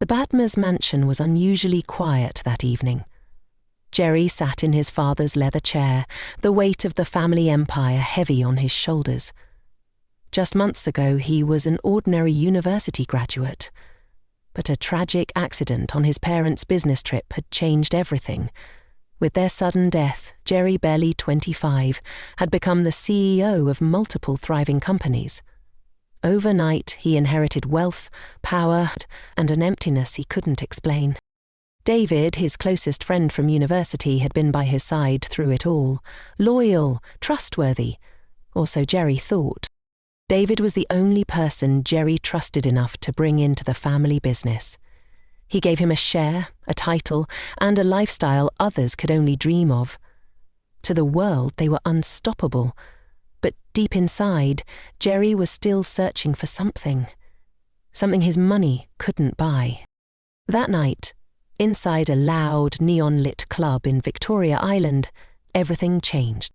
The Badmers' mansion was unusually quiet that evening. Jerry sat in his father's leather chair, the weight of the family empire heavy on his shoulders. Just months ago, he was an ordinary university graduate. But a tragic accident on his parents' business trip had changed everything. With their sudden death, Jerry, barely 25, had become the CEO of multiple thriving companies. Overnight, he inherited wealth, power, and an emptiness he couldn't explain. David, his closest friend from university, had been by his side through it all, loyal, trustworthy, or so Jerry thought. David was the only person Jerry trusted enough to bring into the family business. He gave him a share, a title, and a lifestyle others could only dream of. To the world, they were unstoppable. But deep inside, Jerry was still searching for something his money couldn't buy. That night, inside a loud, neon-lit club in Victoria Island, everything changed.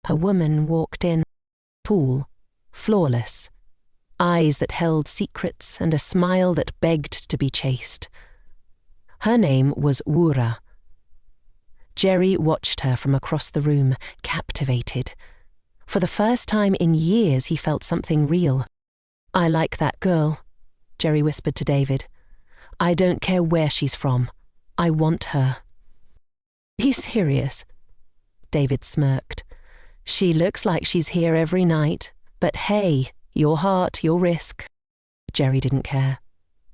A woman walked in, tall, flawless, eyes that held secrets and a smile that begged to be chased. Her name was Wura. Jerry watched her from across the room, captivated. For the first time in years, he felt something real. "I like that girl," Jerry whispered to David. "I don't care where she's from. I want her." "Are you serious?" David smirked. "She looks like she's here every night, but hey, your heart, your risk." Jerry didn't care.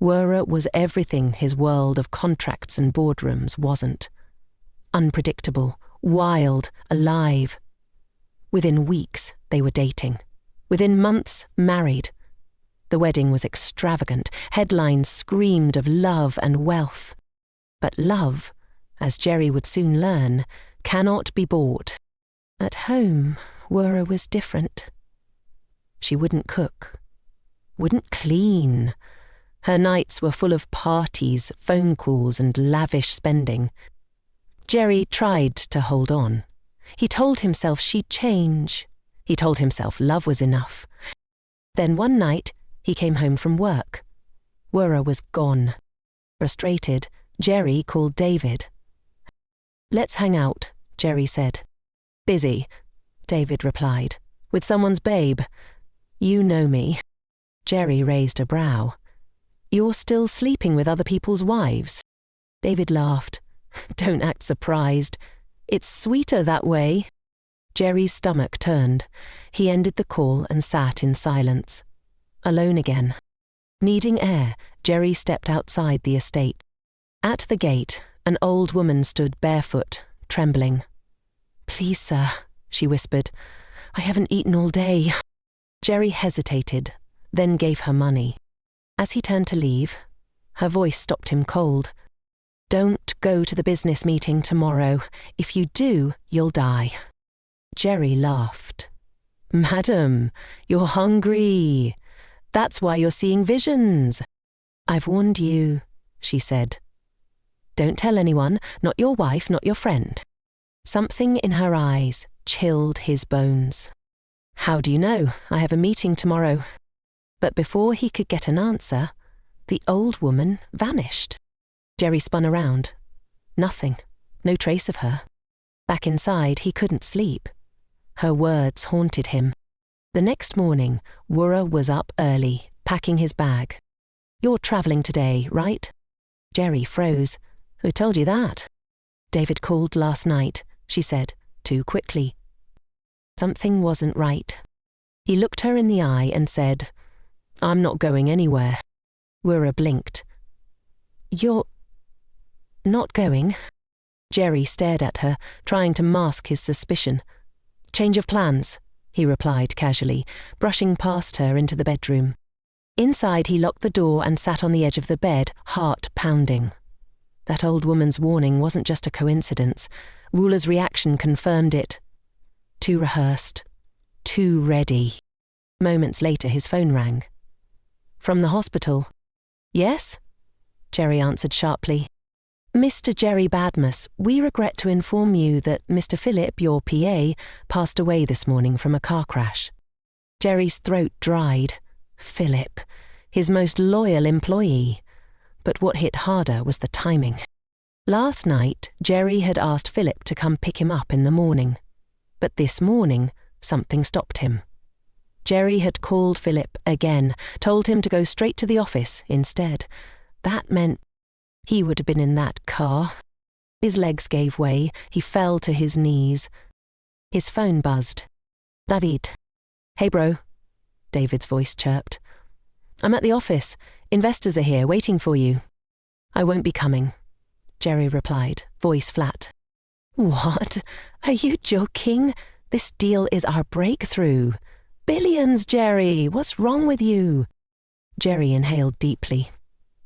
Wura was everything his world of contracts and boardrooms wasn't. Unpredictable, wild, alive. Within weeks, they were dating. Within months, married. The wedding was extravagant. Headlines screamed of love and wealth. But love, as Jerry would soon learn, cannot be bought. At home, Wura was different. She wouldn't cook, wouldn't clean. Her nights were full of parties, phone calls, and lavish spending. Jerry tried to hold on. He told himself she'd change. He told himself love was enough. Then one night, he came home from work. Wura was gone. Frustrated, Jerry called David. "Let's hang out," Jerry said. "Busy," David replied. "With someone's babe. You know me." Jerry raised a brow. "You're still sleeping with other people's wives?" David laughed. "Don't act surprised. It's sweeter that way." Jerry's stomach turned. He ended the call and sat in silence. Alone again. Needing air, Jerry stepped outside the estate. At the gate, an old woman stood barefoot, trembling. "Please, sir," she whispered. "I haven't eaten all day." Jerry hesitated, then gave her money. As he turned to leave, her voice stopped him cold. "Don't go to the business meeting tomorrow. If you do, you'll die." Jerry laughed. "Madam, you're hungry. That's why you're seeing visions." "I've warned you," she said. "Don't tell anyone, not your wife, not your friend." Something in her eyes chilled his bones. "How do you know? I have a meeting tomorrow." But before he could get an answer, the old woman vanished. Jerry spun around. Nothing. No trace of her. Back inside, he couldn't sleep. Her words haunted him. The next morning, Wura was up early, packing his bag. "You're travelling today, right?" Jerry froze. "Who told you that?" "David called last night," she said, too quickly. Something wasn't right. He looked her in the eye and said, "I'm not going anywhere." Wura blinked. "You're not going?" Jerry stared at her, trying to mask his suspicion. "Change of plans," he replied casually, brushing past her into the bedroom. Inside, he locked the door and sat on the edge of the bed, heart pounding. That old woman's warning wasn't just a coincidence. Wula's reaction confirmed it. Too rehearsed. Too ready. Moments later, his phone rang. From the hospital. "Yes?" Jerry answered sharply. "Mr. Jerry Badmus, we regret to inform you that Mr. Philip, your PA, passed away this morning from a car crash." Jerry's throat dried. Philip, his most loyal employee. But what hit harder was the timing. Last night, Jerry had asked Philip to come pick him up in the morning. But this morning, something stopped him. Jerry had called Philip again, told him to go straight to the office instead. That meant he would have been in that car. His legs gave way, he fell to his knees. His phone buzzed. David. Hey bro, David's voice chirped. I'm at the office. Investors are here, waiting for you. I won't be coming, Jerry replied, voice flat. What? Are you joking? This deal is our breakthrough. Billions, Jerry. What's wrong with you? Jerry inhaled deeply.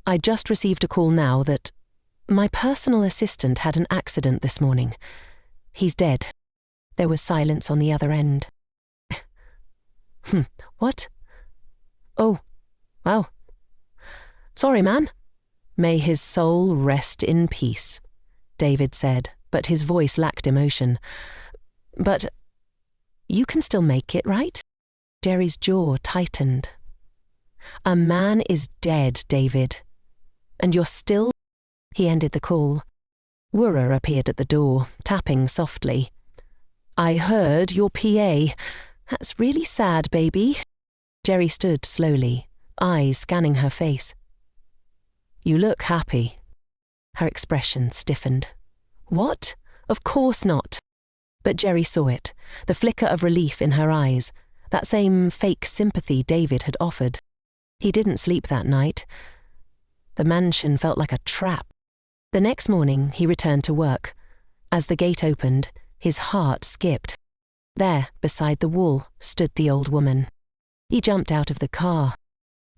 I just received a call now that my personal assistant had an accident this morning. He's dead. There was silence on the other end. What? Oh, wow. Sorry, man. May his soul rest in peace, David said, but his voice lacked emotion. But you can still make it, right? Jerry's jaw tightened. A man is dead, David. And you're still... He ended the call. Wurra appeared at the door, tapping softly. I heard your PA. That's really sad, baby. Jerry stood slowly, eyes scanning her face. You look happy. Her expression stiffened. What? Of course not. But Jerry saw it, the flicker of relief in her eyes, that same fake sympathy David had offered. He didn't sleep that night. The mansion felt like a trap. The next morning, he returned to work. As the gate opened, his heart skipped. There, beside the wall, stood the old woman. He jumped out of the car.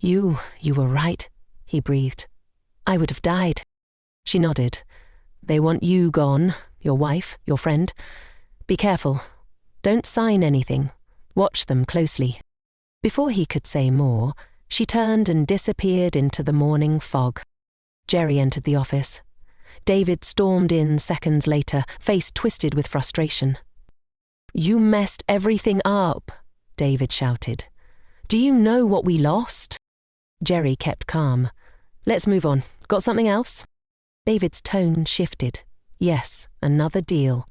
You were right, he breathed. I would have died. She nodded. They want you gone, your wife, your friend. Be careful. Don't sign anything. Watch them closely. Before he could say more, she turned and disappeared into the morning fog. Jerry entered the office. David stormed in seconds later, face twisted with frustration. You messed everything up, David shouted. Do you know what we lost? Jerry kept calm. Let's move on. Got something else? David's tone shifted. Yes, another deal.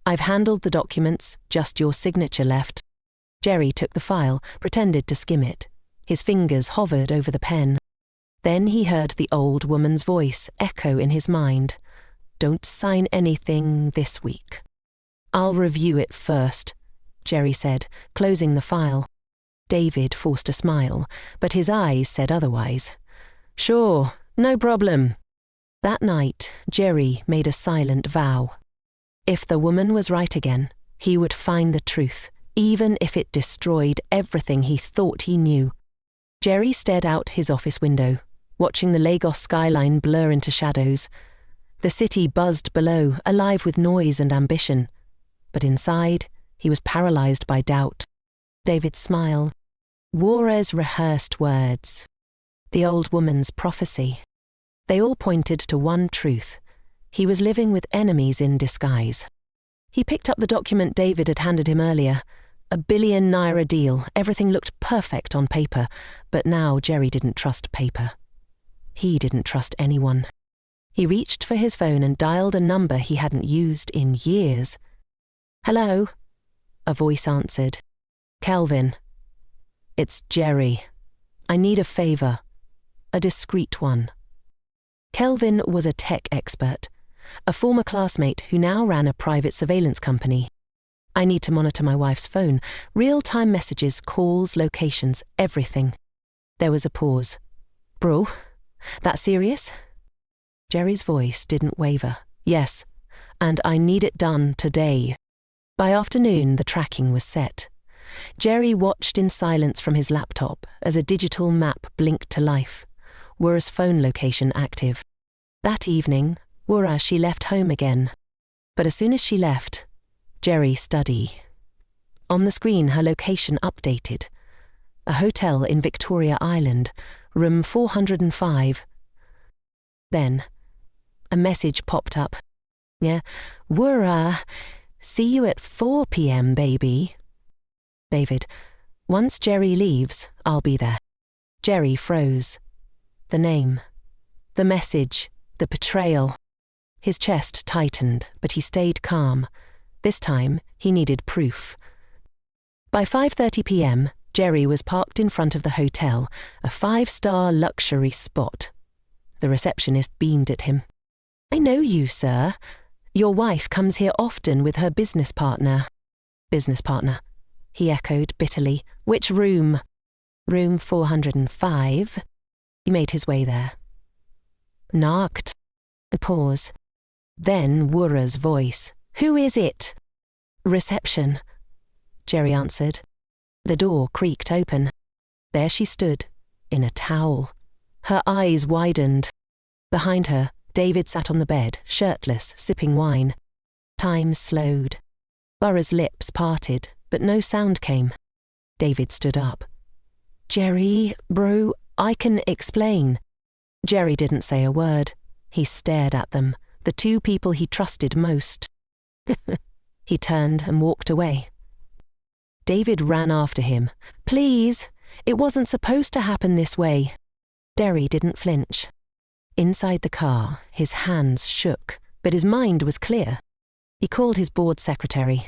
I've handled the documents, just your signature left. Jerry took the file, pretended to skim it. His fingers hovered over the pen. Then he heard the old woman's voice echo in his mind. Don't sign anything this week. I'll review it first, Jerry said, closing the file. David forced a smile, but his eyes said otherwise. Sure, no problem. That night, Jerry made a silent vow. If the woman was right again, he would find the truth, even if it destroyed everything he thought he knew. Jerry stared out his office window, watching the Lagos skyline blur into shadows. The city buzzed below, alive with noise and ambition. But inside, he was paralyzed by doubt. David smiled. Juarez rehearsed words. The old woman's prophecy. They all pointed to one truth. He was living with enemies in disguise. He picked up the document David had handed him earlier. $1 billion deal. Everything looked perfect on paper, but now Jerry didn't trust paper. He didn't trust anyone. He reached for his phone and dialed a number he hadn't used in years. Hello? A voice answered. Kelvin. It's Jerry. I need a favor. A discreet one. Kelvin was a tech expert, a former classmate who now ran a private surveillance company. I need to monitor my wife's phone, real-time messages, calls, locations, everything. There was a pause. Bro, that serious? Jerry's voice didn't waver. Yes, and I need it done today. By afternoon, the tracking was set. Jerry watched in silence from his laptop as a digital map blinked to life. Wurra's phone location active. That evening, she left home again. But as soon as she left, Jerry study. On the screen, her location updated. A hotel in Victoria Island, room 405. Then, a message popped up. Yeah, Wurra, see you at 4 p.m, baby. David, once Jerry leaves, I'll be there. Jerry froze. The name. The message, the betrayal. His chest tightened, but he stayed calm. This time, he needed proof. By 5:30 p.m., Jerry was parked in front of the hotel, a 5-star luxury spot. The receptionist beamed at him. "I know you, sir. Your wife comes here often with her business partner." "Business partner," he echoed bitterly. "Which room?" "Room 405. He made his way there. "Knocked." A pause. Then Wura's voice. "Who is it?" "Reception," Jerry answered. The door creaked open. There she stood, in a towel. Her eyes widened. Behind her, David sat on the bed, shirtless, sipping wine. Time slowed. Wura's lips parted, but no sound came. David stood up. "Jerry, bro, I can explain." Jerry didn't say a word. He stared at them, the two people he trusted most. He turned and walked away. David ran after him. "Please, it wasn't supposed to happen this way." Jerry didn't flinch. Inside the car, his hands shook, but his mind was clear. He called his board secretary.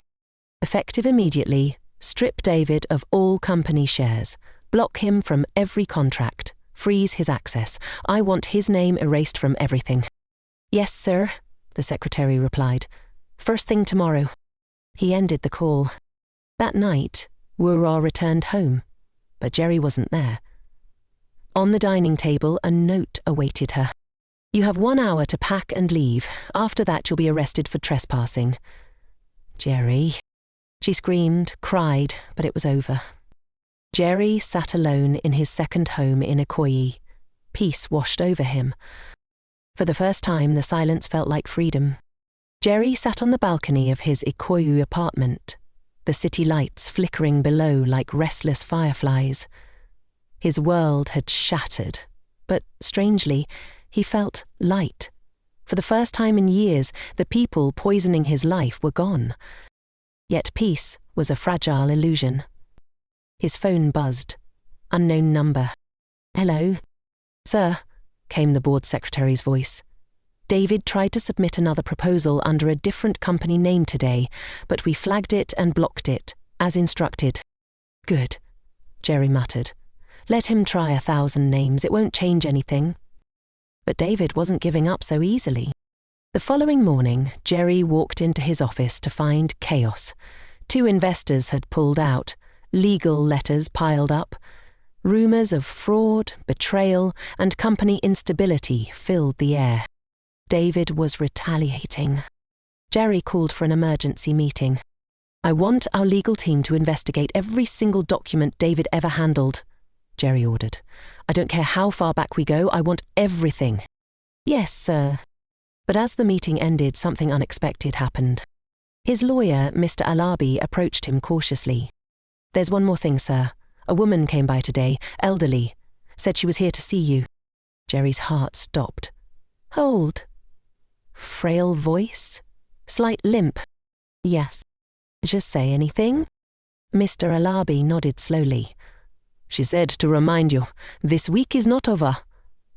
Effective immediately, strip David of all company shares, block him from every contract, freeze his access. I want his name erased from everything. "Yes, sir," the secretary replied. "First thing tomorrow." He ended the call. That night, Wura returned home, but Jerry wasn't there. On the dining table, a note awaited her. "You have 1 hour to pack and leave. After that, you'll be arrested for trespassing." "Jerry." She screamed, cried, but it was over. Jerry sat alone in his second home in Ikoyi. Peace washed over him. For the first time, the silence felt like freedom. Jerry sat on the balcony of his Ikoyi apartment, the city lights flickering below like restless fireflies. His world had shattered, but strangely, he felt light. For the first time in years, the people poisoning his life were gone. Yet peace was a fragile illusion. His phone buzzed. Unknown number. "Hello?" "Sir," came the board secretary's voice. "David tried to submit another proposal under a different company name today, but we flagged it and blocked it, as instructed." "Good," Jerry muttered. "Let him try 1,000 names, it won't change anything." But David wasn't giving up so easily. The following morning, Jerry walked into his office to find chaos. 2 investors had pulled out, legal letters piled up. Rumors of fraud, betrayal, and company instability filled the air. David was retaliating. Jerry called for an emergency meeting. "I want our legal team to investigate every single document David ever handled," Jerry ordered. "I don't care how far back we go, I want everything." "Yes, sir." But as the meeting ended, something unexpected happened. His lawyer, Mr. Alabi, approached him cautiously. "There's one more thing, sir. A woman came by today, elderly. Said she was here to see you." Jerry's heart stopped. "Hold." Frail voice? Slight limp. "Yes." "Just say anything?" Mr. Alabi nodded slowly. "She said to remind you, this week is not over.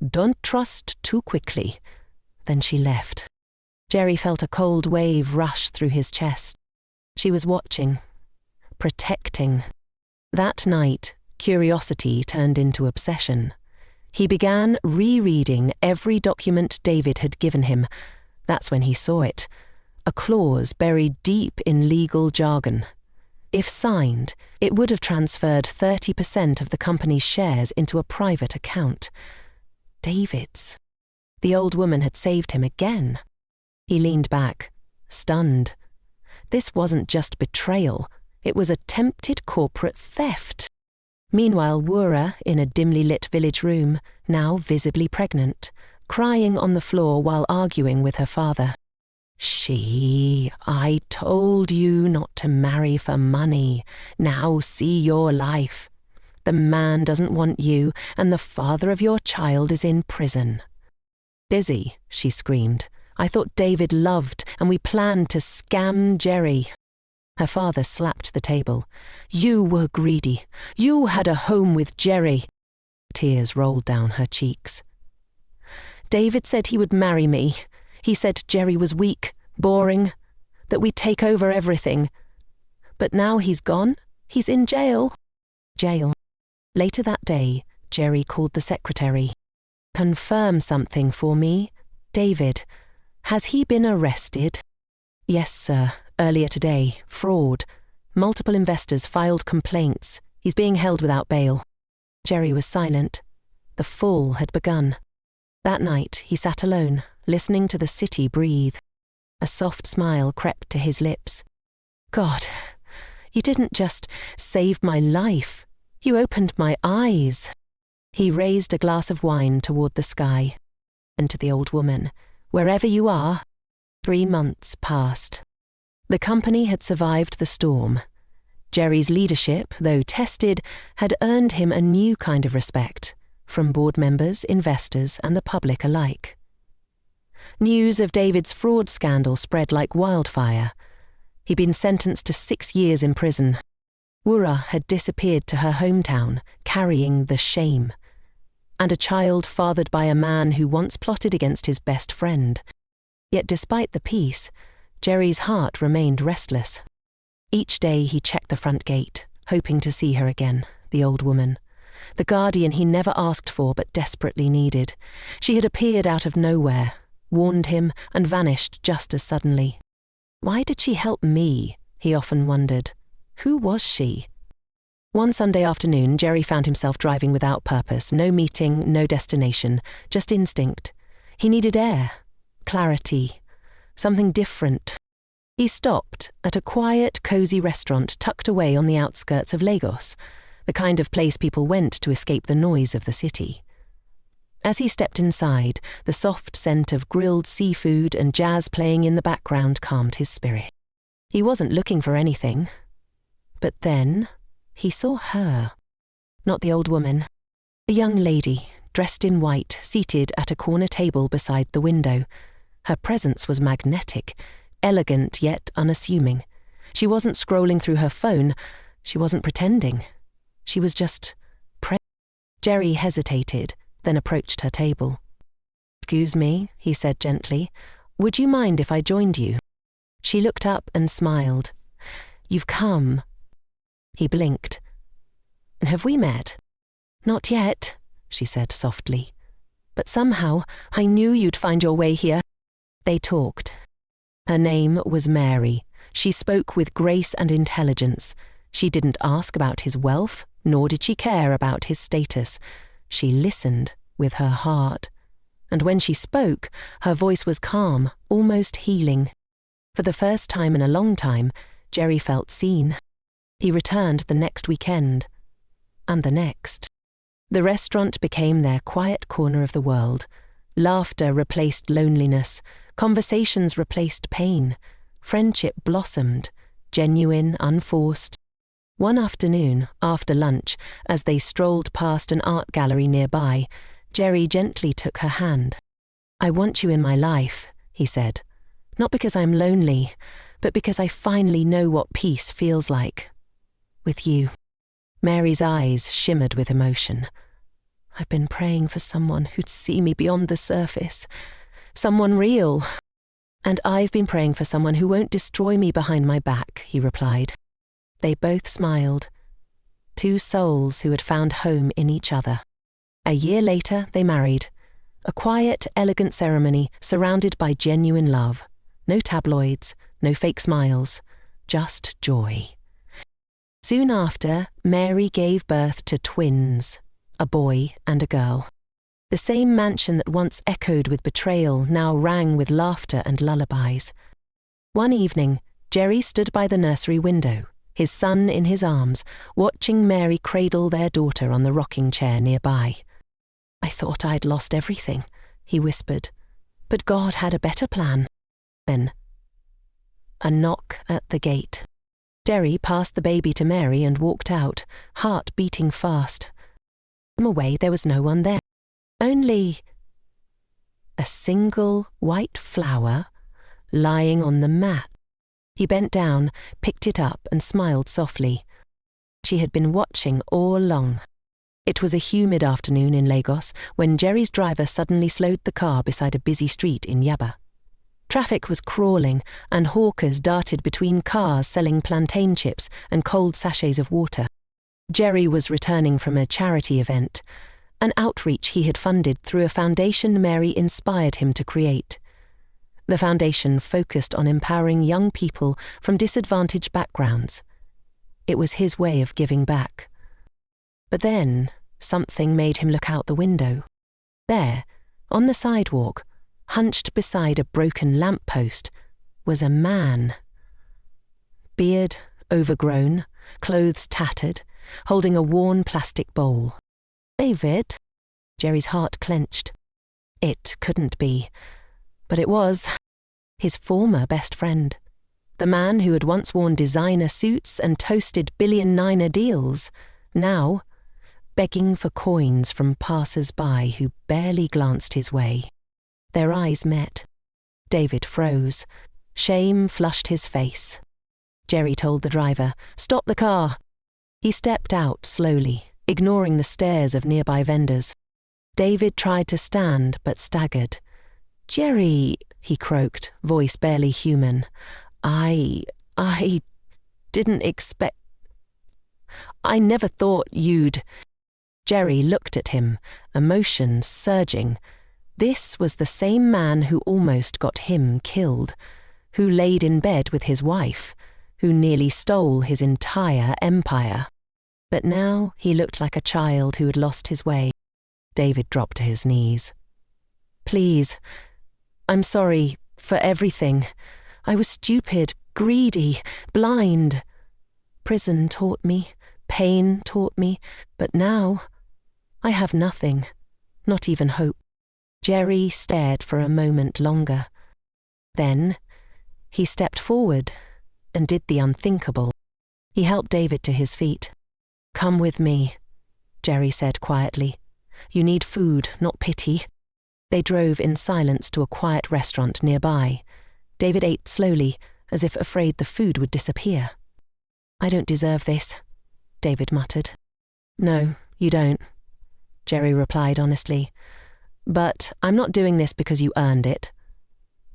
Don't trust too quickly." Then she left. Jerry felt a cold wave rush through his chest. She was watching. Protecting. That night, curiosity turned into obsession. He began rereading every document David had given him. That's when he saw it. A clause buried deep in legal jargon. If signed, it would have transferred 30% of the company's shares into a private account. David's. The old woman had saved him again. He leaned back, stunned. This wasn't just betrayal. It was attempted corporate theft. Meanwhile, Wura, in a dimly lit village room, now visibly pregnant, crying on the floor while arguing with her father. I told you not to marry for money. Now see your life. The man doesn't want you, and the father of your child is in prison." "Dizzy," she screamed. "I thought David loved, and we planned to scam Jerry." Her father slapped the table. "You were greedy. You had a home with Jerry." Tears rolled down her cheeks. David said he would marry me. He said Jerry was weak, boring, that we'd take over everything. But now he's gone. He's in jail. Jail. Later that day, Jerry called the secretary. Confirm something for me. David, has he been arrested? Yes, sir. Earlier today. Fraud. Multiple investors filed complaints. He's being held without bail. Jerry was silent. The fall had begun. That night, he sat alone, listening to the city breathe. A soft smile crept to his lips. God, you didn't just save my life. You opened my eyes. He raised a glass of wine toward the sky. And to the old woman, wherever you are. 3 months passed. The company had survived the storm. Jerry's leadership, though tested, had earned him a new kind of respect from board members, investors, and the public alike. News of David's fraud scandal spread like wildfire. He'd been sentenced to 6 years in prison. Wura had disappeared to her hometown, carrying the shame. And a child fathered by a man who once plotted against his best friend. Yet despite the peace, Jerry's heart remained restless. Each day he checked the front gate, hoping to see her again, the old woman. The guardian he never asked for but desperately needed. She had appeared out of nowhere, warned him, and vanished just as suddenly. Why did she help me? He often wondered. Who was she? One Sunday afternoon, Jerry found himself driving without purpose, no meeting, no destination, just instinct. He needed air, clarity, something different. He stopped at a quiet, cozy restaurant tucked away on the outskirts of Lagos, the kind of place people went to escape the noise of the city. As he stepped inside, the soft scent of grilled seafood and jazz playing in the background calmed his spirit. He wasn't looking for anything. But then he saw her. Not the old woman. A young lady, dressed in white, seated at a corner table beside the window. Her presence was magnetic, elegant yet unassuming. She wasn't scrolling through her phone. She wasn't pretending. She was just present. Jerry hesitated, then approached her table. "Excuse me," he said gently. "Would you mind if I joined you?" She looked up and smiled. "You've come." He blinked. "Have we met?" "Not yet," she said softly. "But somehow I knew you'd find your way here." They talked. Her name was Mary. She spoke with grace and intelligence. She didn't ask about his wealth, nor did she care about his status. She listened with her heart. And when she spoke, her voice was calm, almost healing. For the first time in a long time, Jerry felt seen. He returned the next weekend. And the next. The restaurant became their quiet corner of the world. Laughter replaced loneliness. Conversations replaced pain. Friendship blossomed, genuine, unforced. One afternoon, after lunch, as they strolled past an art gallery nearby, Jerry gently took her hand. "I want you in my life," he said. "Not because I'm lonely, but because I finally know what peace feels like. With you." Mary's eyes shimmered with emotion. "I've been praying for someone who'd see me beyond the surface. Someone real. And I've been praying for someone who won't destroy me behind my back," he replied. They both smiled. Two souls who had found home in each other. A year later, they married. A quiet, elegant ceremony surrounded by genuine love. No tabloids, no fake smiles, just joy. Soon after, Mary gave birth to twins, a boy and a girl. The same mansion that once echoed with betrayal now rang with laughter and lullabies. One evening, Jerry stood by the nursery window, his son in his arms, watching Mary cradle their daughter on the rocking chair nearby. "I thought I'd lost everything," he whispered, "but God had a better plan." Then, a knock at the gate. Jerry passed the baby to Mary and walked out, heart beating fast. From away, there was no one there. Only a single white flower lying on the mat. He bent down, picked it up and smiled softly. She had been watching all along. It was a humid afternoon in Lagos when Jerry's driver suddenly slowed the car beside a busy street in Yaba. Traffic was crawling, and hawkers darted between cars selling plantain chips and cold sachets of water. Jerry was returning from a charity event, an outreach he had funded through a foundation Mary inspired him to create. The foundation focused on empowering young people from disadvantaged backgrounds. It was his way of giving back. But then, something made him look out the window. There, on the sidewalk, hunched beside a broken lamppost, was a man. Beard overgrown, clothes tattered, holding a worn plastic bowl. David? Jerry's heart clenched. It couldn't be, but it was. His former best friend. The man who had once worn designer suits and toasted billionaire deals, now begging for coins from passers-by who barely glanced his way. Their eyes met. David froze. Shame flushed his face. Jerry told the driver, "Stop the car." He stepped out slowly, ignoring the stares of nearby vendors. David tried to stand but staggered. "Jerry," he croaked, voice barely human. I didn't expect... I never thought you'd..." Jerry looked at him, emotion surging. This was the same man who almost got him killed, who laid in bed with his wife, who nearly stole his entire empire. But now he looked like a child who had lost his way. David dropped to his knees. "Please, I'm sorry for everything. I was stupid, greedy, blind. Prison taught me, pain taught me, but now I have nothing, not even hope." Jerry stared for a moment longer. Then he stepped forward and did the unthinkable. He helped David to his feet. "Come with me," Jerry said quietly. "You need food, not pity." They drove in silence to a quiet restaurant nearby. David ate slowly, as if afraid the food would disappear. "I don't deserve this," David muttered. "No, you don't," Jerry replied honestly. "But I'm not doing this because you earned it.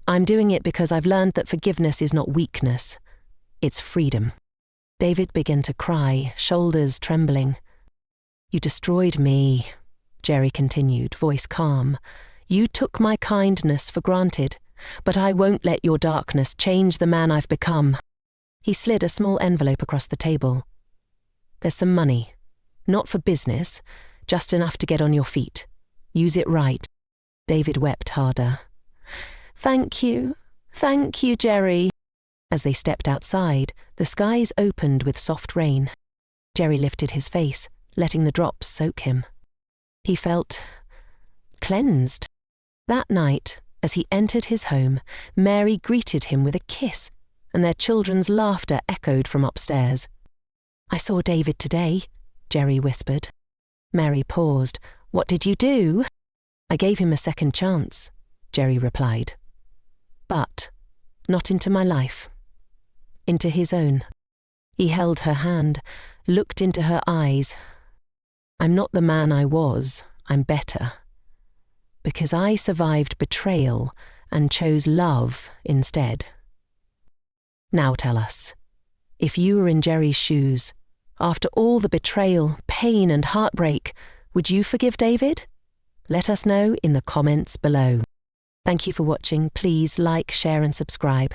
I'm doing it because I've learned that forgiveness is not weakness. It's freedom." David began to cry, shoulders trembling. "You destroyed me," Jerry continued, voice calm. "You took my kindness for granted, but I won't let your darkness change the man I've become." He slid a small envelope across the table. "There's some money. Not for business, just enough to get on your feet. Use it right." David wept harder. Thank you, Jerry." As they stepped outside, the skies opened with soft rain. Jerry lifted his face, letting the drops soak him. He felt cleansed. That night, as he entered his home, Mary greeted him with a kiss, and their children's laughter echoed from upstairs. "I saw David today," Jerry whispered. Mary paused. "What did you do?" "I gave him a second chance," Jerry replied. "But not into my life. Into his own." He held her hand, looked into her eyes. "I'm not the man I was, I'm better. Because I survived betrayal and chose love instead." Now tell us, if you were in Jerry's shoes, after all the betrayal, pain and heartbreak, would you forgive David? Let us know in the comments below. Thank you for watching. Please like, share and subscribe.